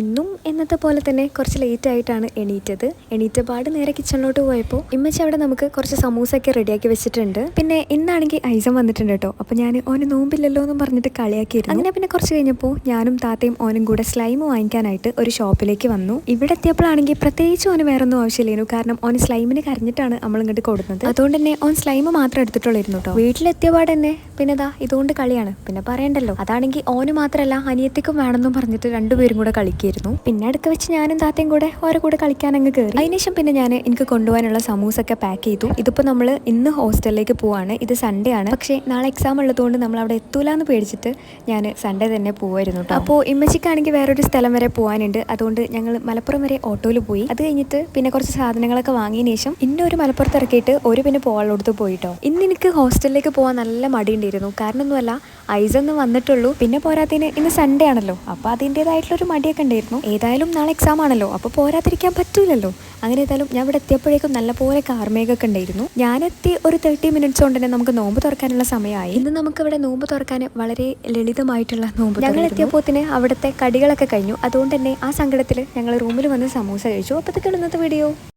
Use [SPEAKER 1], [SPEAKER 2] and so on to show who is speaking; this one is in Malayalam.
[SPEAKER 1] ഇന്നും എന്നത്തെ പോലെ തന്നെ കുറച്ച് ലേറ്റ് ആയിട്ടാണ് എണീറ്റപാട് നേരെ കിച്ചണിലോട്ട് പോയപ്പോൾ ഇമ്മച്ചി അവിടെ നമുക്ക് കുറച്ച് സമൂസയൊക്കെ റെഡിയാക്കി വെച്ചിട്ടുണ്ട്. പിന്നെ ഇന്നാണെങ്കിൽ ഐസം വന്നിട്ടുണ്ട് കേട്ടോ. അപ്പോൾ ഞാൻ ഓന് നോമ്പില്ലല്ലോ എന്ന് പറഞ്ഞിട്ട് കളിയാക്കിയിരുന്നു. അങ്ങനെ പിന്നെ കുറച്ച് കഴിഞ്ഞപ്പോൾ ഞാനും താത്തയും ഓനും കൂടെ സ്ലൈം വാങ്ങിക്കാനായിട്ട് ഒരു ഷോപ്പിലേക്ക് വന്നു. ഇവിടെ എത്തിയപ്പോഴാണെങ്കിൽ പ്രത്യേകിച്ച് ഓന് വേറെ ഒന്നും ആവശ്യമില്ലായിരുന്നു. കാരണം ഓന് സ്ലൈമിന് കരഞ്ഞിട്ടാണ് നമ്മൾ ഇങ്ങോട്ട് കൊടുക്കുന്നത്. അതുകൊണ്ട് തന്നെ ഓൻ സ്ലൈം മാത്രം എടുത്തിട്ടുള്ളായിരുന്നു കേട്ടോ. വീട്ടിലെത്തിയപാട് തന്നെ പിന്നെ ഇതുകൊണ്ട് കളിയാണ്. പിന്നെ പറയണ്ടല്ലോ, അതാണെങ്കിൽ ഓന് മാത്രമല്ല അനിയത്തിക്കും വേണമെന്നും പറഞ്ഞിട്ട് രണ്ടുപേരും കൂടെ കളിക്കായിരുന്നു. പിന്നെ അടുക്ക വെച്ച് ഞാനും താത്തയും കൂടെ ഓരോ കൂടെ കളിക്കാൻ അങ്ങ് കയറി. അതിനുശേഷം പിന്നെ ഞാൻ എനിക്ക് കൊണ്ടുപോകാനുള്ള സമൂസൊക്കെ പാക്ക് ചെയ്തു. ഇതിപ്പോൾ നമ്മൾ ഇന്ന് ഹോസ്റ്റലിലേക്ക് പോവാണ്. ഇത് സൺഡേ ആണ്. പക്ഷേ നാളെ എക്സാം ഉള്ളതുകൊണ്ട് നമ്മൾ അവിടെ എത്തൂലെന്ന് പേടിച്ചിട്ട് ഞാൻ സൺഡേ തന്നെ പോവായിരുന്നു കേട്ടോ. അപ്പോൾ ഇമ്മച്ചിക്കാണെങ്കിൽ വേറൊരു സ്ഥലം വരെ പോകാനുണ്ട്. അതുകൊണ്ട് ഞങ്ങൾ മലപ്പുറം വരെ ഓട്ടോയിൽ പോയി. അത് കഴിഞ്ഞിട്ട് പിന്നെ കുറച്ച് സാധനങ്ങളൊക്കെ വാങ്ങിയതിന് ശേഷം ഒരു മലപ്പുറത്ത് ഇറക്കിയിട്ട് പിന്നെ പോവാളോടത്ത് പോയിട്ടോ. ഇന്ന് എനിക്ക് ഹോസ്റ്റലിലേക്ക് പോകാൻ നല്ല മടിയുണ്ടായിരുന്നു. കാരണം ഒന്നുമല്ല, ഐസൊന്നും വന്നിട്ടുള്ളൂ. പിന്നെ പോരാത്തതിന് ഇന്ന് സൺഡേ ആണല്ലോ, അപ്പോൾ അതിൻ്റെതായിട്ടുള്ളൊരു മടിയൊക്കെ ഉണ്ടായിരുന്നു. ഏതായാലും നാളെ എക്സാം ആണല്ലോ, അപ്പോൾ പോരാതിരിക്കാൻ പറ്റൂലല്ലോ. അങ്ങനെ ഏതായാലും ഞാൻ ഇവിടെ എത്തിയപ്പോഴേക്കും നല്ലപോലെ കാർമേഘമൊക്കെ ഉണ്ടായിരുന്നു. ഞാനെത്തി ഒരു 30 മിനിറ്റ്സ് കൊണ്ട് തന്നെ നമുക്ക് നോമ്പ് തുറക്കാനുള്ള സമയമായി. ഇന്ന് നമുക്ക് ഇവിടെ നോമ്പ് തുറക്കാൻ വളരെ ലളിതമായിട്ടുള്ള നോമ്പ്. ഞങ്ങൾ എത്തിയപ്പോൾ തന്നെ അവിടുത്തെ കടികളൊക്കെ കഴിഞ്ഞു. അതുകൊണ്ട് തന്നെ ആ സങ്കടത്തിൽ ഞങ്ങൾ റൂമിൽ വന്ന് സമൂസ കഴിച്ചു. അപ്പോൾ ഇതൊക്കെയാണ് ഇന്നത്തെ വീഡിയോ.